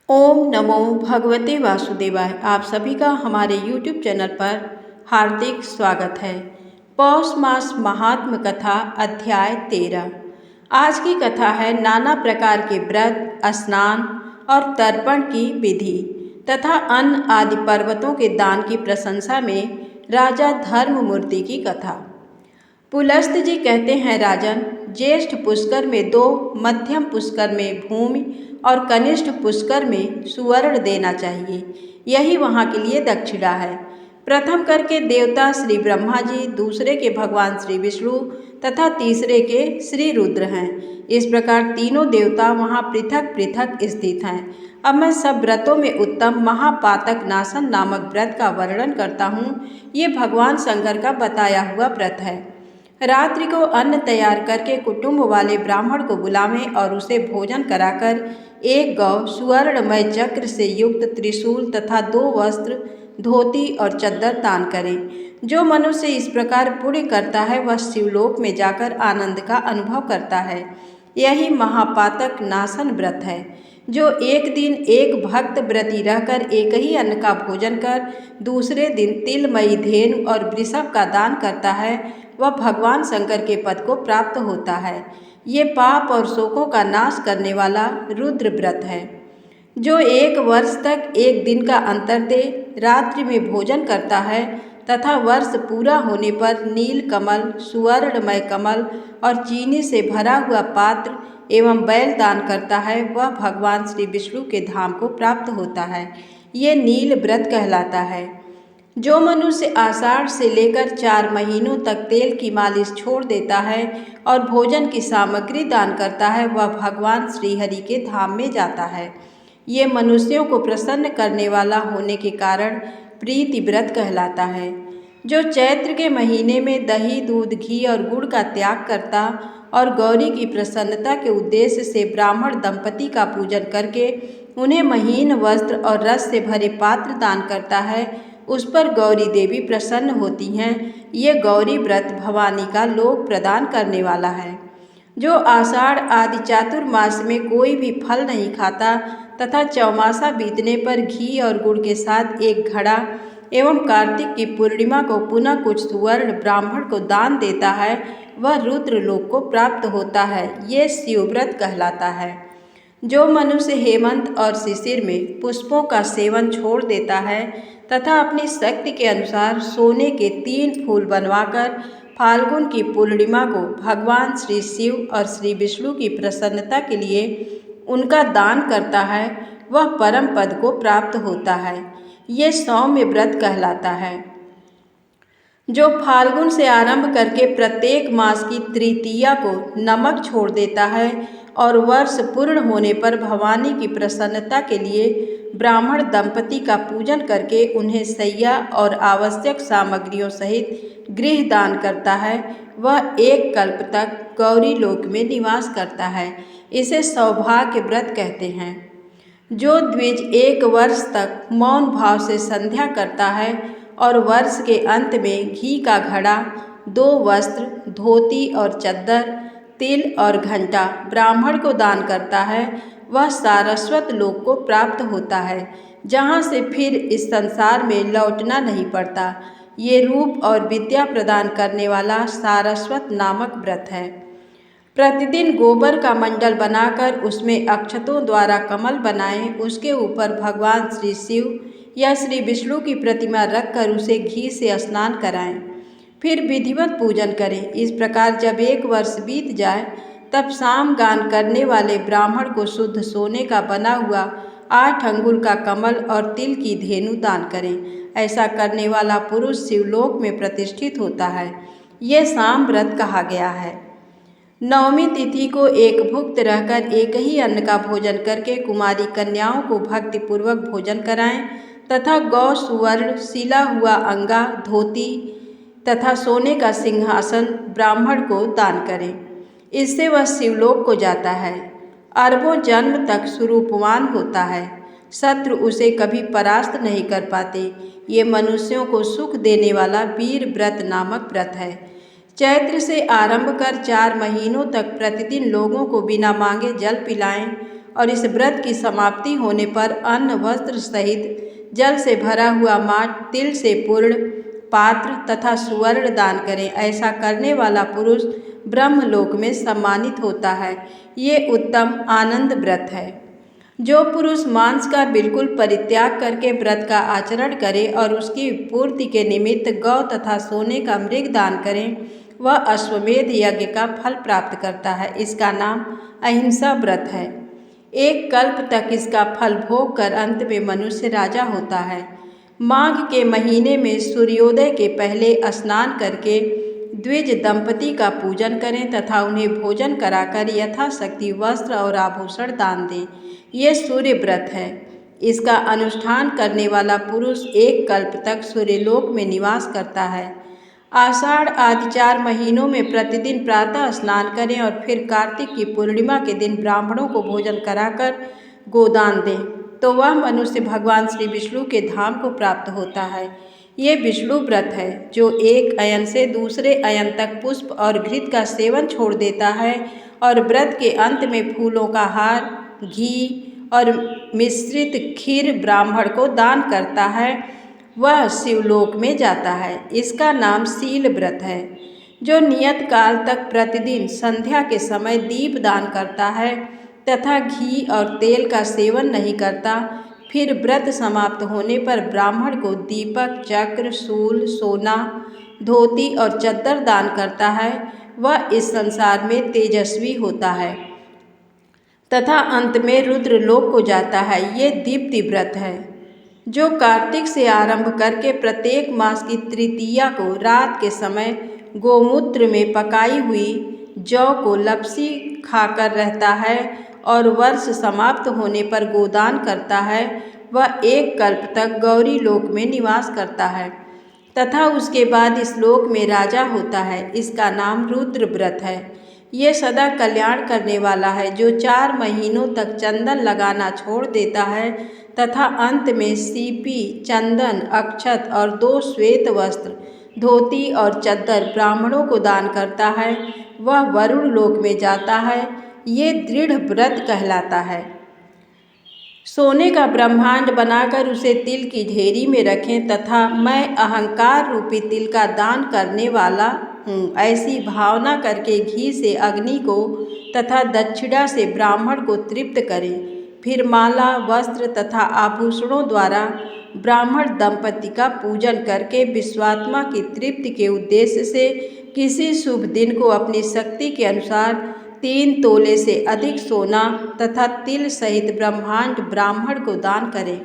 ओम नमो भगवते वासुदेवाय। आप सभी का हमारे YouTube चैनल पर हार्दिक स्वागत है। पौष मास महात्म कथा अध्याय 13। आज की कथा है नाना प्रकार के व्रत, स्नान और तर्पण की विधि तथा अन्न आदि पर्वतों के दान की प्रशंसा में राजा धर्ममूर्ति की कथा। पुलस्त जी कहते हैं, राजन, ज्येष्ठ पुष्कर में 2, मध्यम पुष्कर में भूमि और कनिष्ठ पुष्कर में सुवर्ण देना चाहिए। यही वहाँ के लिए दक्षिणा है। प्रथम कर के देवता श्री ब्रह्मा जी, दूसरे के भगवान श्री विष्णु तथा तीसरे के श्री रुद्र हैं। इस प्रकार तीनों देवता वहाँ पृथक पृथक स्थित हैं। अब मैं सब व्रतों में उत्तम महापातक नाशन नामक व्रत का वर्णन करता हूँ। ये भगवान शंकर का बताया हुआ व्रत है। रात्रि को अन्न तैयार करके कुटुंब वाले ब्राह्मण को बुलावें और उसे भोजन कराकर एक गौ, सुवर्णमय चक्र से युक्त त्रिशूल तथा 2 वस्त्र, धोती और चद्दर दान करें। जो मनुष्य इस प्रकार पुण्य करता है वह शिवलोक में जाकर आनंद का अनुभव करता है। यही महापातक नाशन व्रत है। जो एक दिन एक भक्त व्रती रहकर एक ही अन्न का भोजन कर दूसरे दिन तिलमयी धेनु और वृषभ का दान करता है वह भगवान शंकर के पद को प्राप्त होता है। ये पाप और शोकों का नाश करने वाला रुद्र व्रत है। जो 1 वर्ष तक एक दिन का अंतर दे रात्रि में भोजन करता है तथा वर्ष पूरा होने पर नील कमल, सुवर्णमय कमल और चीनी से भरा हुआ पात्र एवं बैल दान करता है वह भगवान श्री विष्णु के धाम को प्राप्त होता है। ये नील व्रत कहलाता है। जो मनुष्य आषाढ़ से लेकर 4 महीनों तक तेल की मालिश छोड़ देता है और भोजन की सामग्री दान करता है वह भगवान श्रीहरि के धाम में जाता है। ये मनुष्यों को प्रसन्न करने वाला होने के कारण प्रीति व्रत कहलाता है। जो चैत्र के महीने में दही, दूध, घी और गुड़ का त्याग करता और गौरी की प्रसन्नता के उद्देश्य से ब्राह्मण दंपति का पूजन करके उन्हें महीन वस्त्र और रस से भरे पात्र दान करता है उस पर गौरी देवी प्रसन्न होती हैं। ये गौरी व्रत भवानी का लोक प्रदान करने वाला है। जो आषाढ़ आदि चातुर्मास में कोई भी फल नहीं खाता तथा चौमासा बीतने पर घी और गुड़ के साथ एक घड़ा एवं कार्तिक की पूर्णिमा को पुनः कुछ सुवर्ण ब्राह्मण को दान देता है वह रुद्र लोक को प्राप्त होता है। ये शिवव्रत कहलाता है। जो मनुष्य हेमंत और शिशिर में पुष्पों का सेवन छोड़ देता है तथा अपनी शक्ति के अनुसार सोने के 3 फूल बनवाकर फाल्गुन की पूर्णिमा को भगवान श्री शिव और श्री विष्णु की प्रसन्नता के लिए उनका दान करता है वह परम पद को प्राप्त होता है। ये सौम्य व्रत कहलाता है। जो फाल्गुन से आरंभ करके प्रत्येक मास की तृतीया को नमक छोड़ देता है और वर्ष पूर्ण होने पर भवानी की प्रसन्नता के लिए ब्राह्मण दंपति का पूजन करके उन्हें सैया और आवश्यक सामग्रियों सहित गृह दान करता है वह 1 कल्प तक गौरी लोक में निवास करता है। इसे सौभाग्य व्रत कहते हैं। जो द्विज 1 वर्ष तक मौन भाव से संध्या करता है और वर्ष के अंत में घी का घड़ा, 2 वस्त्र, धोती और चद्दर, तिल और घंटा ब्राह्मण को दान करता है वह सारस्वत लोक को प्राप्त होता है जहाँ से फिर इस संसार में लौटना नहीं पड़ता। ये रूप और विद्या प्रदान करने वाला सारस्वत नामक व्रत है। प्रतिदिन गोबर का मंडल बनाकर उसमें अक्षतों द्वारा कमल बनाएं, उसके ऊपर भगवान श्री शिव या श्री विष्णु की प्रतिमा रखकर उसे घी से स्नान कराएं, फिर विधिवत पूजन करें। इस प्रकार जब 1 वर्ष बीत जाए तब साम गान करने वाले ब्राह्मण को शुद्ध सोने का बना हुआ 8 अंगुल का कमल और तिल की धेनु दान करें। ऐसा करने वाला पुरुष शिवलोक में प्रतिष्ठित होता है। ये साम व्रत कहा गया है। नवमी तिथि को एक भुक्त रहकर एक ही अन्न का भोजन करके कुमारी कन्याओं को भक्तिपूर्वक भोजन कराएं तथा गौ, सुवर्ण, सिला हुआ अंगा, धोती तथा सोने का सिंहासन ब्राह्मण को दान करें। इससे वह शिवलोक को जाता है। अरबों जन्म तक स्वरूपवान होता है। शत्रु उसे कभी परास्त नहीं कर पाते। ये मनुष्यों को सुख देने वाला वीर व्रत नामक व्रत है। चैत्र से आरंभ कर 4 महीनों तक प्रतिदिन लोगों को बिना मांगे जल पिलाएं और इस व्रत की समाप्ति होने पर अन्न वस्त्र सहित जल से भरा हुआ माट, तिल से पूर्ण पात्र तथा सुवर्ण दान करें। ऐसा करने वाला पुरुष ब्रह्मलोक में सम्मानित होता है। ये उत्तम आनंद व्रत है। जो पुरुष मांस का बिल्कुल परित्याग करके व्रत का आचरण करे और उसकी पूर्ति के निमित्त गौ तथा सोने का मृग दान करें, वह अश्वमेध यज्ञ का फल प्राप्त करता है। इसका नाम अहिंसा व्रत है। एक कल्प तक इसका फल भोग कर अंत में मनुष्य राजा होता है। माघ के महीने में सूर्योदय के पहले स्नान करके द्विज दंपति का पूजन करें तथा उन्हें भोजन कराकर यथाशक्ति वस्त्र और आभूषण दान दें। ये सूर्य व्रत है। इसका अनुष्ठान करने वाला पुरुष एक कल्प तक सूर्यलोक में निवास करता है। आषाढ़ आदि 4 महीनों में प्रतिदिन प्रातः स्नान करें और फिर कार्तिक की पूर्णिमा के दिन ब्राह्मणों को भोजन कराकर गोदान दें, तो वह मनुष्य भगवान श्री विष्णु के धाम को प्राप्त होता है। ये विष्णु व्रत है। जो एक अयन से दूसरे अयन तक पुष्प और घृत का सेवन छोड़ देता है और व्रत के अंत में फूलों का हार, घी और मिश्रित खीर ब्राह्मण को दान करता है, वह शिवलोक में जाता है। इसका नाम शील व्रत है। जो नियत काल तक प्रतिदिन संध्या के समय दीप दान करता है तथा घी और तेल का सेवन नहीं करता, फिर व्रत समाप्त होने पर ब्राह्मण को दीपक, चक्र, शूल, सोना, धोती और चद्दर दान करता है, वह इस संसार में तेजस्वी होता है तथा अंत में रुद्रलोक को जाता है। ये दीप्ति व्रत है। जो कार्तिक से आरंभ करके प्रत्येक मास की तृतीया को रात के समय गोमूत्र में पकाई हुई जौ को लपसी खाकर रहता है और वर्ष समाप्त होने पर गोदान करता है, वह एक कल्प तक गौरी लोक में निवास करता है तथा उसके बाद इस लोक में राजा होता है। इसका नाम रुद्र व्रत है। ये सदा कल्याण करने वाला है। जो 4 महीनों तक चंदन लगाना छोड़ देता है तथा अंत में सीपी, चंदन, अक्षत और 2 श्वेत वस्त्र, धोती और चद्दर ब्राह्मणों को दान करता है, वह वरुण लोक में जाता है। ये दृढ़ व्रत कहलाता है। सोने का ब्रह्मांड बनाकर उसे तिल की ढेरी में रखें तथा मैं अहंकार रूपी तिल का दान करने वाला हूँ, ऐसी भावना करके घी से अग्नि को तथा दक्षिणा से ब्राह्मण को तृप्त करें। फिर माला, वस्त्र तथा आभूषणों द्वारा ब्राह्मण दंपति का पूजन करके विश्वात्मा की तृप्ति के उद्देश्य से किसी शुभ दिन को अपनी शक्ति के अनुसार 3 तोले से अधिक सोना तथा तिल सहित ब्रह्मांड ब्राह्मण को दान करें।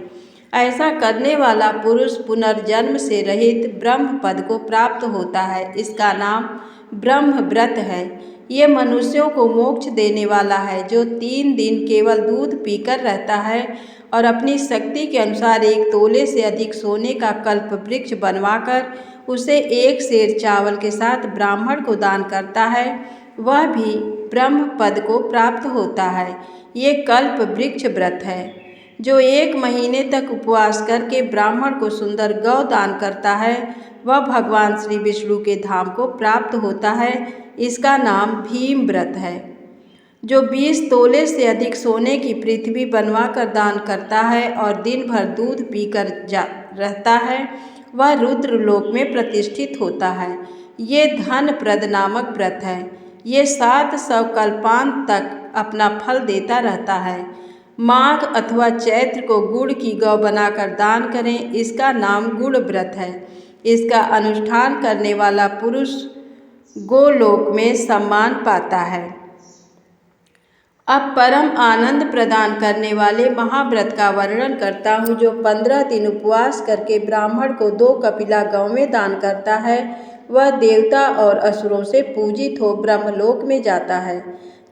ऐसा करने वाला पुरुष पुनर्जन्म से रहित ब्रह्म पद को प्राप्त होता है। इसका नाम ब्रह्म व्रत है। ये मनुष्यों को मोक्ष देने वाला है। जो 3 दिन केवल दूध पीकर रहता है और अपनी शक्ति के अनुसार 1 तोले से अधिक सोने का कल्प वृक्ष बनवाकर उसे 1 सेर चावल के साथ ब्राह्मण को दान करता है, वह भी ब्रह्म पद को प्राप्त होता है। ये कल्प वृक्ष व्रत है। जो 1 महीने तक उपवास करके ब्राह्मण को सुंदर गौ दान करता है, वह भगवान श्री विष्णु के धाम को प्राप्त होता है। इसका नाम भीम व्रत है। जो 20 तोले से अधिक सोने की पृथ्वी बनवाकर दान करता है और दिन भर दूध पीकर रहता है, वह रुद्र लोक में प्रतिष्ठित होता है। ये धन प्रद नामक व्रत है। ये 700 कल्पांत तक अपना फल देता रहता है। माघ अथवा चैत्र को गुड़ की गौ बनाकर दान करें। इसका नाम गुड़ व्रत है। इसका अनुष्ठान करने वाला पुरुष गोलोक में सम्मान पाता है। अब परम आनंद प्रदान करने वाले महाव्रत का वर्णन करता हूँ। जो 15 दिन उपवास करके ब्राह्मण को 2 कपिला गौवें दान करता है, वह देवता और असुरों से पूजित हो ब्रह्मलोक में जाता है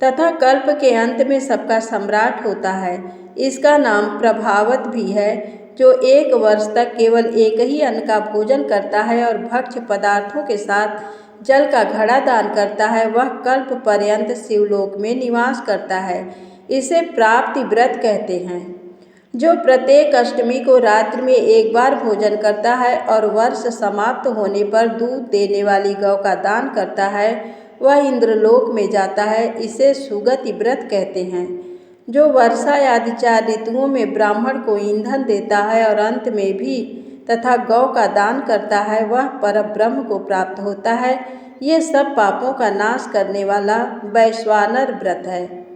तथा कल्प के अंत में सबका सम्राट होता है। इसका नाम प्रभावत भी है। जो 1 वर्ष तक केवल एक ही अन्न का भोजन करता है और भक्ष्य पदार्थों के साथ जल का घड़ा दान करता है, वह कल्प पर्यंत शिवलोक में निवास करता है। इसे प्राप्ति व्रत कहते हैं। जो प्रत्येक अष्टमी को रात्रि में 1 बार भोजन करता है और वर्ष समाप्त होने पर दूध देने वाली गौ का दान करता है, वह इंद्रलोक में जाता है। इसे सुगति व्रत कहते हैं। जो वर्षा आदि 4 ऋतुओं में ब्राह्मण को ईंधन देता है और अंत में भी तथा गौ का दान करता है, वह परब्रह्म को प्राप्त होता है। ये सब पापों का नाश करने वाला वैश्वानर व्रत है।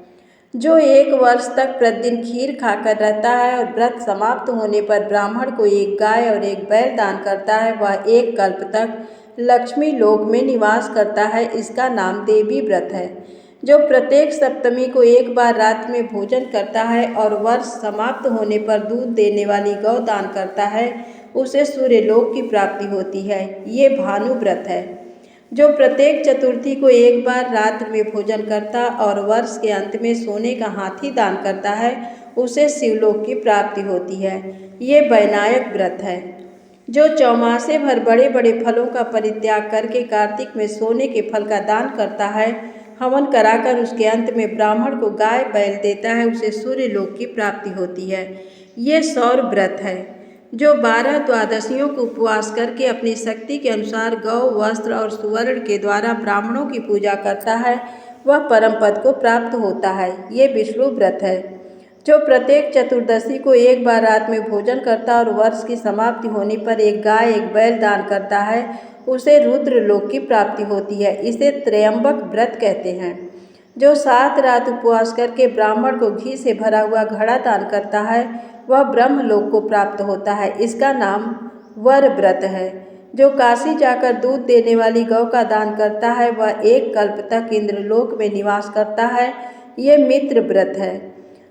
जो 1 वर्ष तक प्रतिदिन खीर खाकर रहता है और व्रत समाप्त होने पर ब्राह्मण को 1 गाय और 1 बैल दान करता है, वह 1 कल्प तक लक्ष्मी लोक में निवास करता है। इसका नाम देवी व्रत है। जो प्रत्येक सप्तमी को 1 बार रात में भोजन करता है और वर्ष समाप्त होने पर दूध देने वाली गौ दान करता है, उसे सूर्यलोक की प्राप्ति होती है। ये भानु व्रत है। जो प्रत्येक चतुर्थी को 1 बार रात्र में भोजन करता और वर्ष के अंत में सोने का हाथी दान करता है, उसे शिवलोक की प्राप्ति होती है। ये वैनायक व्रत है। जो चौमासे भर बड़े बड़े फलों का परित्याग करके कार्तिक में सोने के फल का दान करता है, हवन कराकर उसके अंत में ब्राह्मण को गाय बैल देता है, उसे सूर्यलोक की प्राप्ति होती है। ये सौर व्रत है। जो 12 द्वादशियों को उपवास करके अपनी शक्ति के अनुसार गौ, वस्त्र और सुवर्ण के द्वारा ब्राह्मणों की पूजा करता है, वह परम पद को प्राप्त होता है। ये विष्णु व्रत है। जो प्रत्येक चतुर्दशी को 1 बार रात में भोजन करता और वर्ष की समाप्ति होने पर 1 गाय 1 बैल दान करता है, उसे रुद्र लोक की प्राप्ति होती है। इसे त्रयंबक व्रत कहते हैं। जो 7 रात उपवास करके ब्राह्मण को घी से भरा हुआ घड़ा दान करता है, वह ब्रह्मलोक को प्राप्त होता है। इसका नाम वर व्रत है। जो काशी जाकर दूध देने वाली गौ का दान करता है, वह 1 कल्प तक इंद्रलोक में निवास करता है। ये मित्र व्रत है।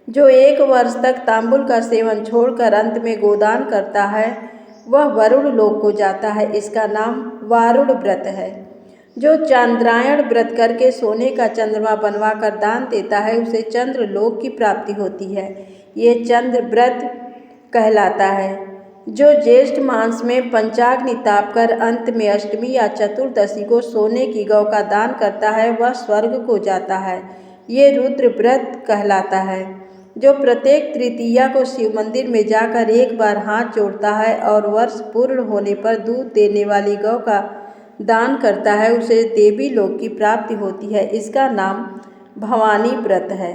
जो 1 वर्ष तक तांबुल का सेवन छोड़कर अंत में गोदान करता है, वह वरुण लोक को जाता है। इसका नाम वारुण व्रत है। जो चांद्रायण व्रत करके सोने का चंद्रमा बनवाकर दान देता है, उसे चंद्र लोक की प्राप्ति होती है। ये चंद्र व्रत कहलाता है। जो ज्येष्ठ मास में पंचाग्नि ताप कर अंत में अष्टमी या चतुर्दशी को सोने की गौ का दान करता है, वह स्वर्ग को जाता है। ये रुद्र व्रत कहलाता है। जो प्रत्येक तृतीया को शिव मंदिर में जाकर 1 बार हाथ जोड़ता है और वर्ष पूर्ण होने पर दूध देने वाली गौ का दान करता है, उसे देवी लोक की प्राप्ति होती है। इसका नाम भवानी व्रत है।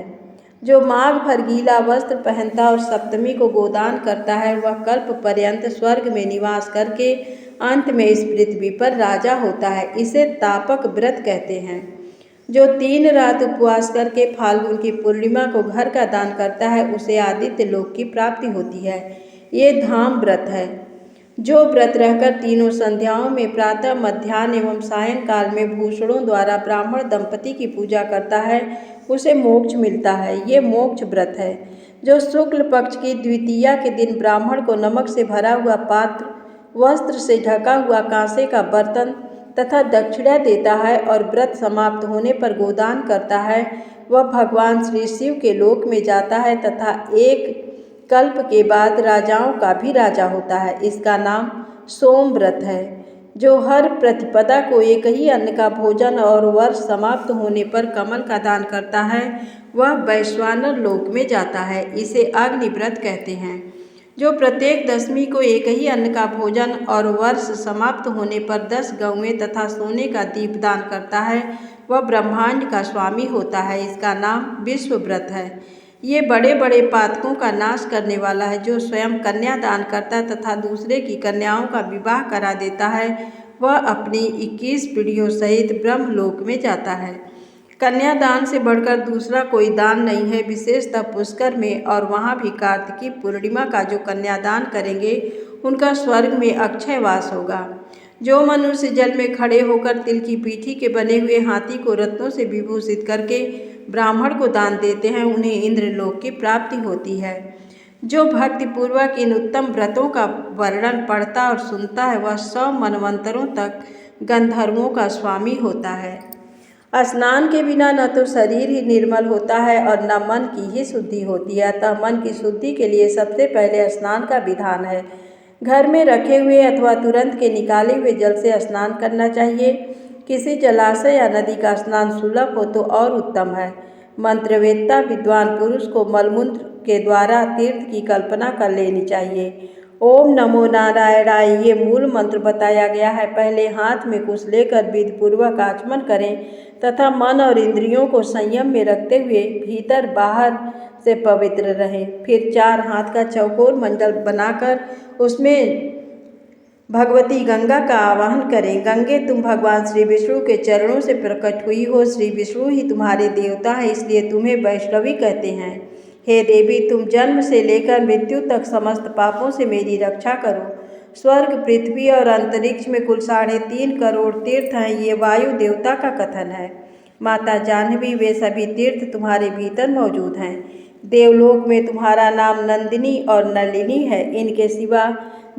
जो माघ भर गीला वस्त्र पहनता और सप्तमी को गोदान करता है, वह कल्प पर्यंत स्वर्ग में निवास करके अंत में इस पृथ्वी पर राजा होता है। इसे तापक व्रत कहते हैं। जो 3 रात उपवास करके फाल्गुन की पूर्णिमा को घर का दान करता है, उसे आदित्य लोक की प्राप्ति होती है। ये धाम व्रत है। जो व्रत रहकर तीनों संध्याओं में प्रातः, मध्याह्न एवं सायंकाल में भूषणों द्वारा ब्राह्मण दंपति की पूजा करता है, उसे मोक्ष मिलता है। ये मोक्ष व्रत है। जो शुक्ल पक्ष की द्वितीया के दिन ब्राह्मण को नमक से भरा हुआ पात्र, वस्त्र से ढका हुआ कांसे का बर्तन तथा दक्षिणा देता है और व्रत समाप्त होने पर गोदान करता है, वह भगवान श्री शिव के लोक में जाता है तथा 1 कल्प के बाद राजाओं का भी राजा होता है। इसका नाम सोम व्रत है। जो हर प्रतिपदा को 1 ही अन्न का भोजन और वर्ष समाप्त होने पर कमल का दान करता है, वह वैश्वानर लोक में जाता है। इसे अग्नि व्रत कहते हैं। जो प्रत्येक दशमी को 1 ही अन्न का भोजन और वर्ष समाप्त होने पर 10 गौएं तथा सोने का दीप दान करता है, वह ब्रह्मांड का स्वामी होता है। इसका नाम विश्व व्रत है। ये बड़े बड़े पातकों का नाश करने वाला है। जो स्वयं कन्या दान करता तथा दूसरे की कन्याओं का विवाह करा देता है, वह अपनी 21 पीढ़ियों सहित ब्रह्मलोक में जाता है। कन्यादान से बढ़कर दूसरा कोई दान नहीं है, विशेषतः पुष्कर में और वहाँ भी कार्तिकी पूर्णिमा का जो कन्यादान करेंगे, उनका स्वर्ग में अक्षय वास होगा। जो मनुष्य जल में खड़े होकर तिल की पीठी के बने हुए हाथी को रत्नों से विभूषित करके ब्राह्मण को दान देते हैं, उन्हें इंद्रलोक की प्राप्ति होती है। जो भक्तिपूर्वक इन उत्तम व्रतों का वर्णन पढ़ता और सुनता है, वह 100 मनवंतरों तक गंधर्वों का स्वामी होता है। स्नान के बिना न तो शरीर ही निर्मल होता है और न मन की ही शुद्धि होती है। अतः मन की शुद्धि के लिए सबसे पहले स्नान का विधान है। घर में रखे हुए अथवा तुरंत के निकाले हुए जल से स्नान करना चाहिए। किसी जलाशय या नदी का स्नान सुलभ हो तो और उत्तम है। मंत्रवेत्ता विद्वान पुरुष को मलमूत्र के द्वारा तीर्थ की कल्पना कर लेनी चाहिए ओम नमो नारायणाय ये मूल मंत्र बताया गया है। पहले हाथ में कुश लेकर विधि पूर्वक आचमन करें तथा मन और इंद्रियों को संयम में रखते हुए भीतर बाहर से पवित्र रहें। फिर 4 हाथ का चौकोर मंडल बनाकर उसमें भगवती गंगा का आवाहन करें। गंगे, तुम भगवान श्री विष्णु के चरणों से प्रकट हुई हो। श्री विष्णु ही तुम्हारे देवता हैं, इसलिए तुम्हें वैष्णवी कहते हैं। हे देवी, तुम जन्म से लेकर मृत्यु तक समस्त पापों से मेरी रक्षा करो। स्वर्ग, पृथ्वी और अंतरिक्ष में कुल 3.5 करोड़ तीर्थ हैं, ये वायु देवता का कथन है। माता जाह्नवी, वे सभी तीर्थ तुम्हारे भीतर मौजूद हैं। देवलोक में तुम्हारा नाम नंदिनी और नलिनी है। इनके सिवा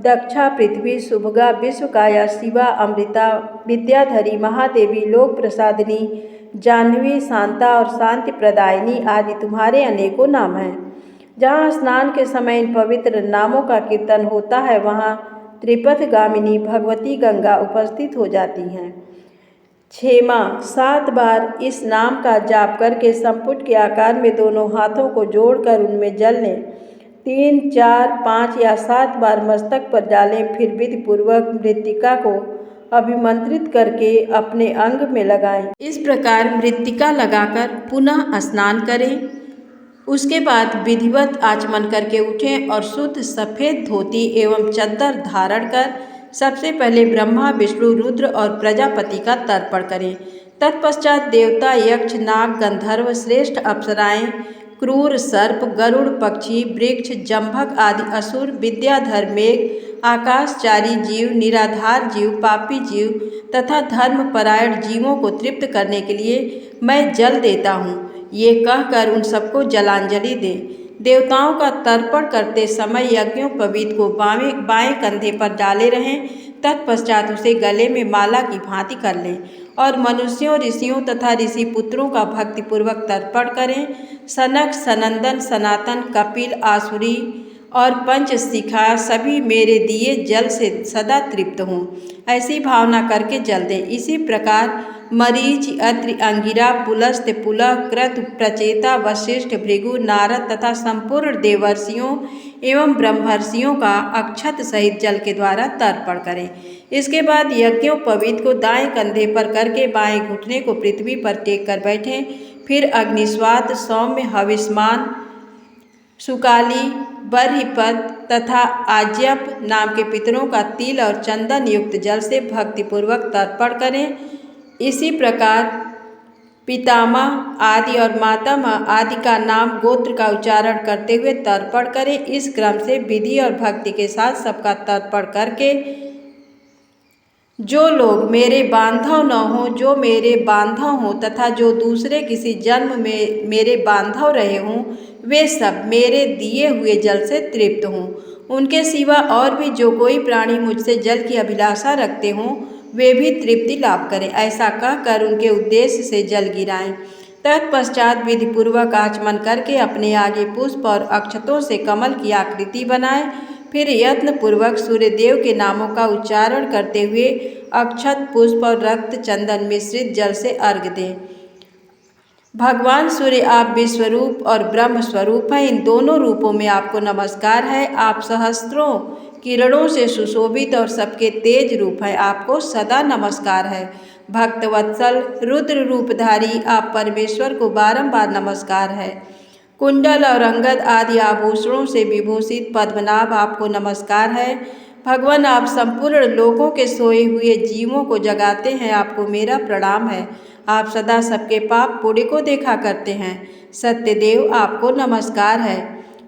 दक्षा, पृथ्वी, सुभगा, विश्वकाया, शिवा, अमृता, विद्याधरी, महादेवी, लोक प्रसादिनी, जाह्नवी, शांता और शांति प्रदायिनी आदि तुम्हारे अनेकों नाम हैं। जहाँ स्नान के समय इन पवित्र नामों का कीर्तन होता है, वहाँ त्रिपथगामिनी भगवती गंगा उपस्थित हो जाती हैं। क्षेमा, 7 बार इस नाम का जाप करके संपुट के आकार में दोनों हाथों को जोड़कर उनमें जल लें। 3, 4, 5 या 7 बार मस्तक पर डालें। फिर विधि पूर्वक मृत्तिका को अभिमंत्रित करके अपने अंग में लगाएं। इस प्रकार मृत्तिका लगाकर पुनः स्नान करें। उसके बाद विधिवत आचमन करके उठें और शुद्ध सफ़ेद धोती एवं चद्दर धारण कर सबसे पहले ब्रह्मा, विष्णु, रुद्र और प्रजापति का तर्पण करें। तत्पश्चात देवता, यक्ष, नाग, गंधर्व, श्रेष्ठ अप्सराएं, क्रूर सर्प, गरुड़ पक्षी, वृक्ष, जंभक आदि असुर, विद्याधर, मेघ, आकाशचारी जीव, निराधार जीव, पापी जीव तथा धर्मपरायण जीवों को तृप्त करने के लिए मैं जल देता हूँ, ये कहकर उन सबको जलांजलि दें। देवताओं का तर्पण करते समय यज्ञोपवीत को बाएं कंधे पर डाले रहें। तत्पश्चात उसे गले में माला की भांति कर लें और मनुष्यों, ऋषियों तथा ऋषि पुत्रों का भक्तिपूर्वक तर्पण करें। सनक, सनंदन, सनातन, कपिल, आसुरी और पंचशिखा सभी मेरे दिए जल से सदा तृप्त हों, ऐसी भावना करके जल दें। इसी प्रकार मरीच, अत्रि, अंगिरा, पुलस्त्य, पुलह, क्रतु, प्रचेता, वशिष्ठ, भृगु, नारद तथा संपूर्ण देवर्षियों एवं ब्रह्मर्षियों का अक्षत सहित जल के द्वारा तर्पण करें। इसके बाद यज्ञोपवीत को दाएं कंधे पर करके बाएं घुटने को पृथ्वी पर टेक कर बैठें। फिर अग्निस्वाद, सौम्य, हविष्मान, सुकाली, बर्हिपद तथा आज्यप नाम के पितरों का तिल और चंदन युक्त जल से भक्तिपूर्वक तर्पण करें। इसी प्रकार पितामह आदि और मातामह आदि का नाम, गोत्र का उच्चारण करते हुए तर्पण करें। इस क्रम से विधि और भक्ति के साथ सबका तर्पण करके जो लोग मेरे बांधव न हों, जो मेरे बांधव हों तथा जो दूसरे किसी जन्म में मेरे बांधव रहे हों, वे सब मेरे दिए हुए जल से तृप्त हों। उनके सिवा और भी जो कोई प्राणी मुझसे जल की अभिलाषा रखते हों, वे भी तृप्ति लाभ करें, ऐसा कहकर उनके उद्देश्य से जल गिराएं। तत्पश्चात विधिपूर्वक आचमन करके अपने आगे पुष्प और अक्षतों से कमल की आकृति बनाएं। फिर यत्नपूर्वक सूर्यदेव के नामों का उच्चारण करते हुए अक्षत, पुष्प और रक्त चंदन मिश्रित जल से अर्घ्य दें। भगवान सूर्य, आप विश्वरूप और ब्रह्म स्वरूप हैं। इन दोनों रूपों में आपको नमस्कार है। आप सहस्त्रों किरणों से सुशोभित और सबके तेज रूप हैं, आपको सदा नमस्कार है। भक्तवत्सल, रुद्र रूपधारी आप परमेश्वर को बारंबार नमस्कार है। कुंडल और अंगद आदि आभूषणों से विभूषित पद्मनाभ आपको नमस्कार है। भगवान, आप संपूर्ण लोकों के सोए हुए जीवों को जगाते हैं, आपको मेरा प्रणाम है। आप सदा सबके पाप पुण्य को देखा करते हैं। सत्यदेव, आपको नमस्कार है।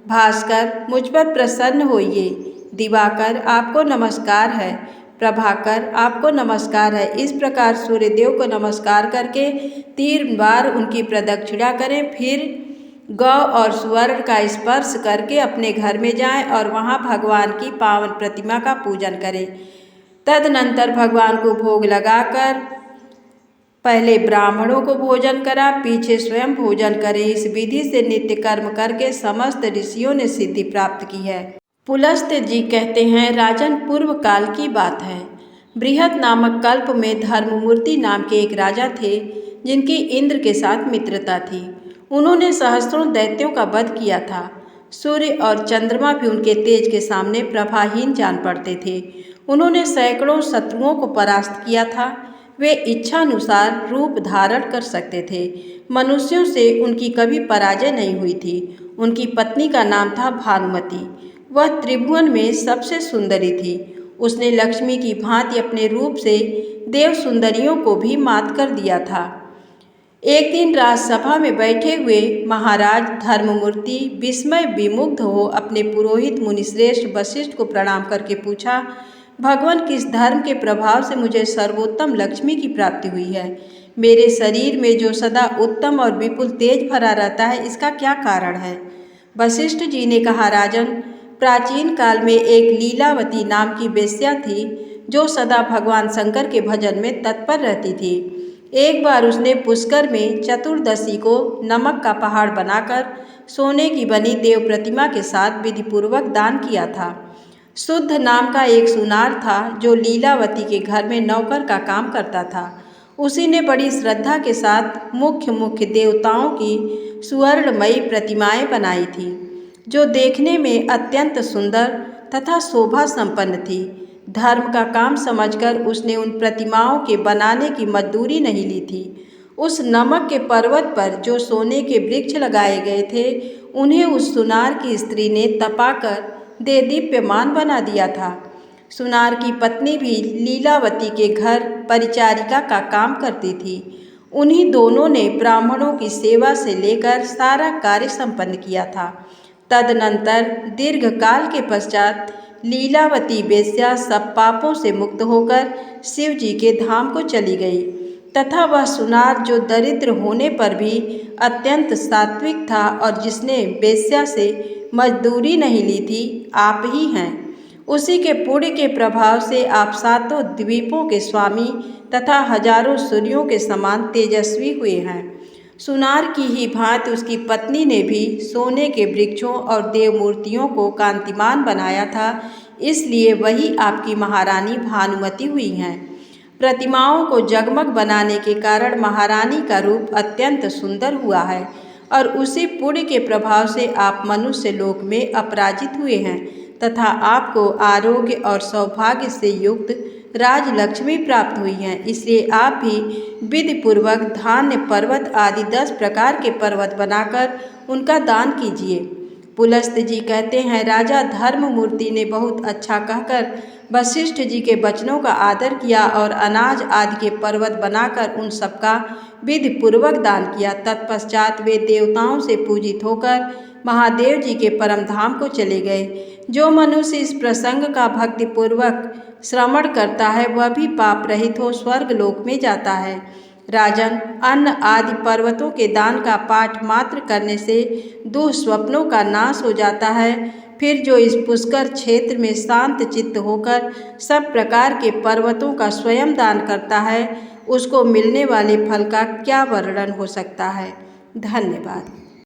भास्कर, मुझ पर प्रसन्न होइए। दिवाकर, आपको नमस्कार है। प्रभाकर, आपको नमस्कार है। इस प्रकार सूर्यदेव को नमस्कार करके 3 बार उनकी प्रदक्षिणा करें। फिर गौ और सुवर्ण का स्पर्श करके अपने घर में जाएं और वहां भगवान की पावन प्रतिमा का पूजन करें। तदनंतर भगवान को भोग लगाकर पहले ब्राह्मणों को भोजन करा, पीछे स्वयं भोजन करें। इस विधि से नित्य कर्म करके समस्त ऋषियों ने सिद्धि प्राप्त की है। पुलस्त्य जी कहते हैं, राजन, पूर्व काल की बात है। बृहद नामक कल्प में धर्ममूर्ति नाम के एक राजा थे, जिनकी इंद्र के साथ मित्रता थी। उन्होंने सहस्त्रों दैत्यों का वध किया था। सूर्य और चंद्रमा भी उनके तेज के सामने प्रभाहीन जान पड़ते थे। उन्होंने सैकड़ों शत्रुओं को परास्त किया था। वे इच्छानुसार रूप धारण कर सकते थे। मनुष्यों से उनकी कभी पराजय नहीं हुई थी। उनकी पत्नी का नाम था भानुमति। वह त्रिभुवन में सबसे सुंदरी थी। उसने लक्ष्मी की भांति अपने रूप से देव सुंदरियों को भी मात कर दिया था। एक दिन राजसभा में बैठे हुए महाराज धर्ममूर्ति विस्मय विमुग्ध हो अपने पुरोहित मुनिश्रेष्ठ वशिष्ठ को प्रणाम करके पूछा, भगवान, किस धर्म के प्रभाव से मुझे सर्वोत्तम लक्ष्मी की प्राप्ति हुई है? मेरे शरीर में जो सदा उत्तम और विपुल तेज भरा रहता है, इसका क्या कारण है? वशिष्ठ जी ने कहा, राजन, प्राचीन काल में एक लीलावती नाम की वेश्या थी जो सदा भगवान शंकर के भजन में तत्पर रहती थी। एक बार उसने पुष्कर में चतुर्दशी को नमक का पहाड़ बनाकर सोने की बनी देव प्रतिमा के साथ विधिपूर्वक दान किया था। शुद्ध नाम का एक सुनार था जो लीलावती के घर में नौकर का काम करता था। उसी ने बड़ी श्रद्धा के साथ मुख्य देवताओं की सुवर्णमयी प्रतिमाएं बनाई थी, जो देखने में अत्यंत सुंदर तथा शोभा संपन्न थी। धर्म का काम समझकर उसने उन प्रतिमाओं के बनाने की मजदूरी नहीं ली थी। उस नमक के पर्वत पर जो सोने के वृक्ष लगाए गए थे, उन्हें उस सुनार की स्त्री ने तपाकर देदीप्यमान बना दिया था। सुनार की पत्नी भी लीलावती के घर परिचारिका का काम करती थी। उन्हीं दोनों ने ब्राह्मणों की सेवा से लेकर सारा कार्य संपन्न किया था। तदनंतर दीर्घकाल के पश्चात लीलावती वेश्या सब पापों से मुक्त होकर शिव जी के धाम को चली गई तथा वह सुनार जो दरिद्र होने पर भी अत्यंत सात्विक था और जिसने वेश्या से मजदूरी नहीं ली थी, आप ही हैं। उसी के पुण्य के प्रभाव से आप सातों द्वीपों के स्वामी तथा हजारों सूर्यों के समान तेजस्वी हुए हैं। सुनार की ही भांति उसकी पत्नी ने भी सोने के वृक्षों और देव मूर्तियों को कांतिमान बनाया था, इसलिए वही आपकी महारानी भानुमति हुई हैं। प्रतिमाओं को जगमग बनाने के कारण महारानी का रूप अत्यंत सुंदर हुआ है और उसी पुण्य के प्रभाव से आप मनुष्य लोक में अपराजित हुए हैं तथा आपको आरोग्य और सौभाग्य से युक्त राजलक्ष्मी प्राप्त हुई हैं। इसलिए आप भी विधिपूर्वक धान्य पर्वत आदि 10 प्रकार के पर्वत बनाकर उनका दान कीजिए। पुलस्त जी कहते हैं, राजा धर्ममूर्ति ने बहुत अच्छा कहकर वशिष्ठ जी के वचनों का आदर किया और अनाज आदि के पर्वत बनाकर उन सबका विधिपूर्वक दान किया। तत्पश्चात वे देवताओं से पूजित होकर महादेव जी के परम धाम को चले गए। जो मनुष्य इस प्रसंग का भक्तिपूर्वक श्रवण करता है, वह भी पाप रहित हो स्वर्ग लोक में जाता है। राजन, अन्न आदि पर्वतों के दान का पाठ मात्र करने से दुःस्वप्नों का नाश हो जाता है। फिर जो इस पुष्कर क्षेत्र में शांत चित्त होकर सब प्रकार के पर्वतों का स्वयं दान करता है, उसको मिलने वाले फल का क्या वर्णन हो सकता है। धन्यवाद।